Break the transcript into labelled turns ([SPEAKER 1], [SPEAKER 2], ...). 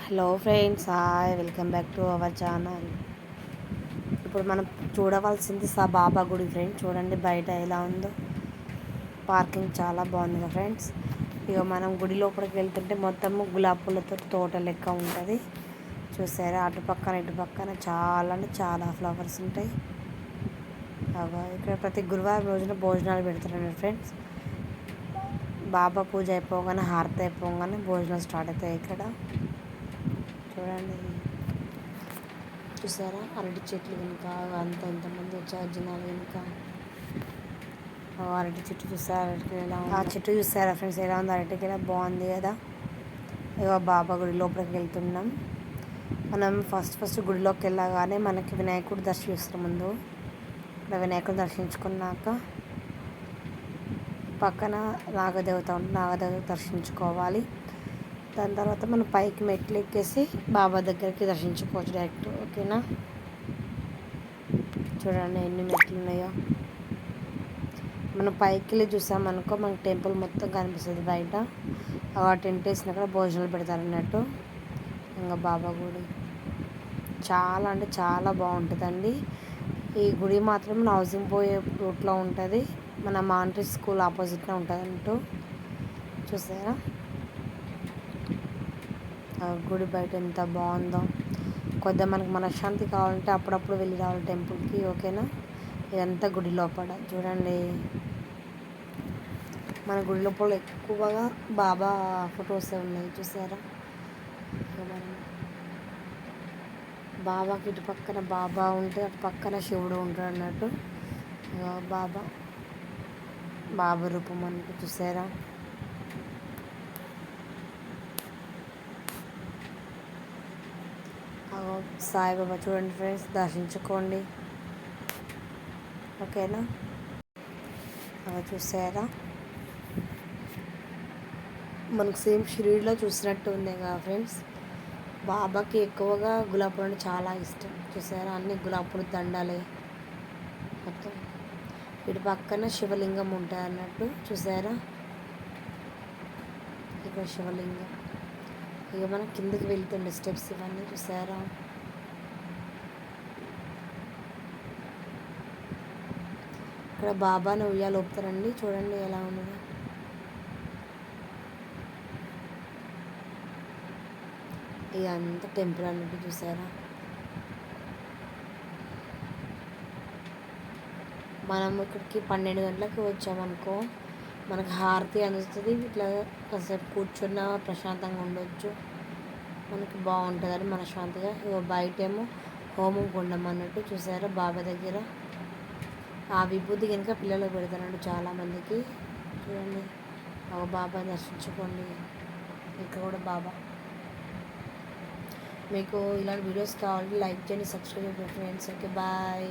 [SPEAKER 1] Hello friends, hi, welcome back to our channel. ఇప్పుడు మనం చూడవలసింది బాబా గుడి ఫ్రెండ్స్. చూడండి బయట ఎలా ఉందో. పార్కింగ్ చాలా బాగుంది కదా ఫ్రెండ్స్. ఇక మనం గుడి లోపలికి వెళ్తుంటే మొత్తము గులాబీ పూలతో తోట లెక్క ఉంటుంది. చూసారా, అటు పక్కన ఇటు పక్కన చాలా అంటే చాలా ఫ్లవర్స్ ఉంటాయి. ఇక్కడ ప్రతి గురువారం రోజున భోజనాలు పెడతారండి ఫ్రెండ్స్. బాబా పూజ అయిపోగానే, హారతి అయిపోగానే భోజనాలు స్టార్ట్ అవుతాయి ఇక్కడ. చూడండి, చూసారా అరటి చెట్లు వెనుక ఎంతమంది వచ్చారు జనాలు వెనుక. అరటి చెట్టు చూసారా, అరటికి ఎలా ఉంది. ఆ చెట్టు చూసారా ఫ్రెండ్స్ ఎలా ఉంది, అరటికి ఎలా బాగుంది కదా. ఇక బాబా గుడి లోపలికి వెళ్తున్నాం. మనం ఫస్ట్ గుడిలోకి వెళ్ళగానే మనకి వినాయకుడు దర్శిస్తాం. ముందు ఇక్కడ వినాయకుడు దర్శించుకున్నాక పక్కన నాగదేవత ఉంది, నాగదేవత దర్శించుకోవాలి. దాని తర్వాత మనం పైకి మెట్లు ఎక్కేసి బాబా దగ్గరికి దర్శించుకోవచ్చు డైరెక్ట్. ఓకేనా, చూడండి ఎన్ని మెట్లు ఉన్నాయో. మనం పైకి వెళ్ళి చూసామనుకో మనకు టెంపుల్ మొత్తం కనిపిస్తుంది బయట. ఆ టెంట్ వేసినాక భోజనాలు పెడతారు అన్నట్టు. ఇంకా బాబా గుడి చాలా అంటే చాలా బాగుంటుందండి. ఈ గుడి మాత్రం హౌసింగ్ పోయే రూట్లో ఉంటుంది. మన మాంట్రీ స్కూల్ ఆపోజిట్నే ఉంటుంది అన్నట్టు. చూసారా గుడి బయట ఎంత బాగుందో. కొద్దిగా మనకు మనశ్శాంతి కావాలంటే అప్పుడప్పుడు వెళ్ళి రావాలి టెంపుల్కి. ఓకేనా, ఇదంతా గుడి లోపల. చూడండి, మన గుడి లోపల ఎక్కువగా బాబా ఫొటోస్ ఉన్నాయి. చూసారా, బాబాకి ఇటు పక్కన బాబా ఉంటే అటు పక్కన శివుడు ఉంటాడు అన్నట్టు. బాబా రూపం అన్నట్టు. చూసారా, సాయిబాబా చూడండి ఫ్రెండ్స్, దర్శించుకోండి. ఓకేనా, చూసారా మనకు సేమ్ షిరిడీలో చూసినట్టు ఉంది కదా ఫ్రెండ్స్. బాబాకి ఎక్కువగా గులాబీ పూలు అంటే చాలా ఇష్టం. చూసారా, అన్ని గులాబీ పూలు దండాలే మొత్తం. ఇటు పక్కన శివలింగం ఉంటుంది అన్నట్టు. చూసారా, ఇక్కడ శివలింగం. ఇక మనం కిందకి వెళ్తుండే స్టెప్స్ ఇవన్నీ. చూసారా, ఇక్కడ బాబాను ఉయ్యాలు ఊపుతారండి. చూడండి ఎలా ఉన్నదో. ఇదంతా టెంపుల్ అన్నట్టు. చూసారా, మనం ఇక్కడికి 12 గంటలకు వచ్చామనుకో మనకు హారతి అందుతుంది. ఇట్లా కాసేపు కూర్చున్న ప్రశాంతంగా ఉండొచ్చు. మనకి బాగుంటుందని మనశ్శాంతిగా. బయటేమో హోమం గుండం అన్నట్టు. చూసారా, బాబా దగ్గర ఆ విభూతి కనుక పిల్లలకు పెడతానండి చాలామందికి. చూడండి, బాబాని దర్శించుకోండి. ఇక్కడ కూడా బాబా. మీకు ఇలాంటి వీడియోస్ కావాలంటే లైక్ చేయండి, సబ్స్క్రైబ్ చేయండి ఫ్రెండ్స్. Okay, bye.